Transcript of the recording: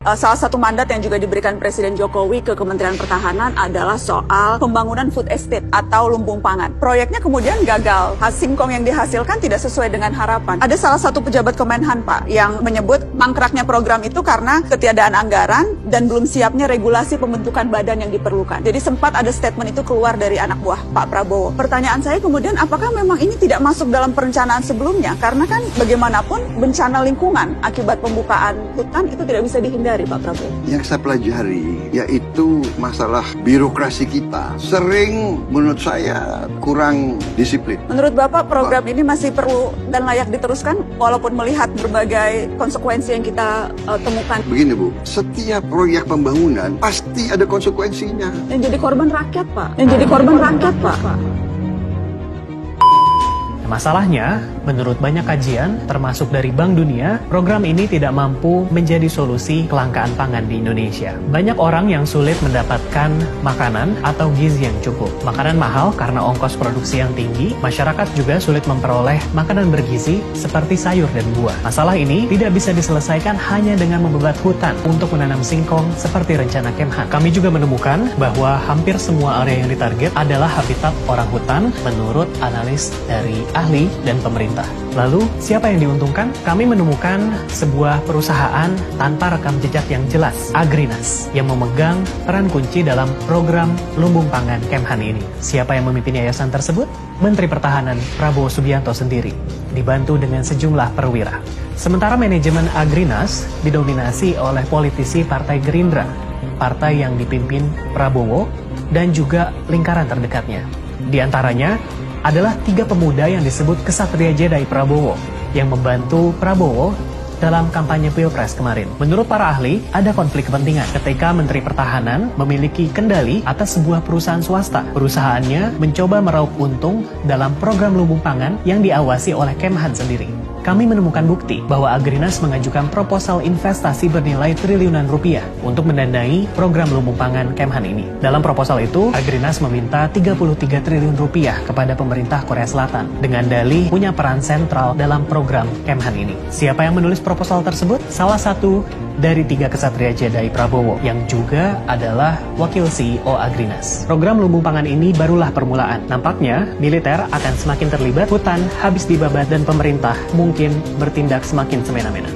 Salah satu mandat yang juga diberikan Presiden Jokowi ke Kementerian Pertahanan adalah soal pembangunan food estate atau lumbung pangan. Proyeknya kemudian gagal. Singkong yang dihasilkan tidak sesuai dengan harapan. Ada salah satu pejabat Kemenhan, Pak, yang menyebut mangkraknya program itu karena ketiadaan anggaran dan belum siapnya regulasi pembentukan badan yang diperlukan. Jadi sempat ada statement itu keluar dari anak buah Pak Prabowo. Pertanyaan saya kemudian, apakah memang ini tidak masuk dalam perencanaan sebelumnya? Karena kan bagaimanapun bencana lingkungan akibat pembukaan hutan itu tidak bisa dihindari, Pak Prabowo. Yang saya pelajari yaitu masalah birokrasi kita sering menurut saya kurang disiplin. Menurut Bapak program ini masih perlu dan layak diteruskan walaupun melihat berbagai konsekuensi yang kita temukan. Begini Bu, setiap proyek pembangunan pasti ada konsekuensinya. Yang jadi korban rakyat, Pak. Yang jadi korban rakyat, Pak. Masalahnya, menurut banyak kajian, termasuk dari Bank Dunia, program ini tidak mampu menjadi solusi kelangkaan pangan di Indonesia. Banyak orang yang sulit mendapatkan makanan atau gizi yang cukup. Makanan mahal karena ongkos produksi yang tinggi, masyarakat juga sulit memperoleh makanan bergizi seperti sayur dan buah. Masalah ini tidak bisa diselesaikan hanya dengan membebat hutan untuk menanam singkong seperti rencana Kemhan. Kami juga menemukan bahwa hampir semua area yang ditarget adalah habitat orang hutan menurut analis dari ahli dan pemerintah. Lalu, siapa yang diuntungkan? Kami menemukan sebuah perusahaan tanpa rekam jejak yang jelas, Agrinas, yang memegang peran kunci dalam program lumbung pangan Kemhan ini. Siapa yang memimpin yayasan tersebut? Menteri Pertahanan Prabowo Subianto sendiri, dibantu dengan sejumlah perwira. Sementara manajemen Agrinas didominasi oleh politisi Partai Gerindra, partai yang dipimpin Prabowo dan juga lingkaran terdekatnya. Di antaranya adalah 3 pemuda yang disebut Kesatria Jedi Prabowo yang membantu Prabowo dalam kampanye Pilpres kemarin. Menurut para ahli, ada konflik kepentingan ketika Menteri Pertahanan memiliki kendali atas sebuah perusahaan swasta. Perusahaannya mencoba meraup untung dalam program lumbung pangan yang diawasi oleh Kemhan sendiri. Kami menemukan bukti bahwa Agrinas mengajukan proposal investasi bernilai triliunan rupiah untuk mendanai program lumbung pangan Kemhan ini. Dalam proposal itu, Agrinas meminta 33 triliun rupiah kepada pemerintah Korea Selatan dengan dalih punya peran sentral dalam program Kemhan ini. Siapa yang menulis proposal tersebut? Salah satu dari 3 Kesatria Jedi Prabowo yang juga adalah wakil CEO Agrinas. Program lumbung pangan ini barulah permulaan. Nampaknya militer akan semakin terlibat, hutan habis dibabat dan pemerintah mungkin bertindak semakin semena-mena.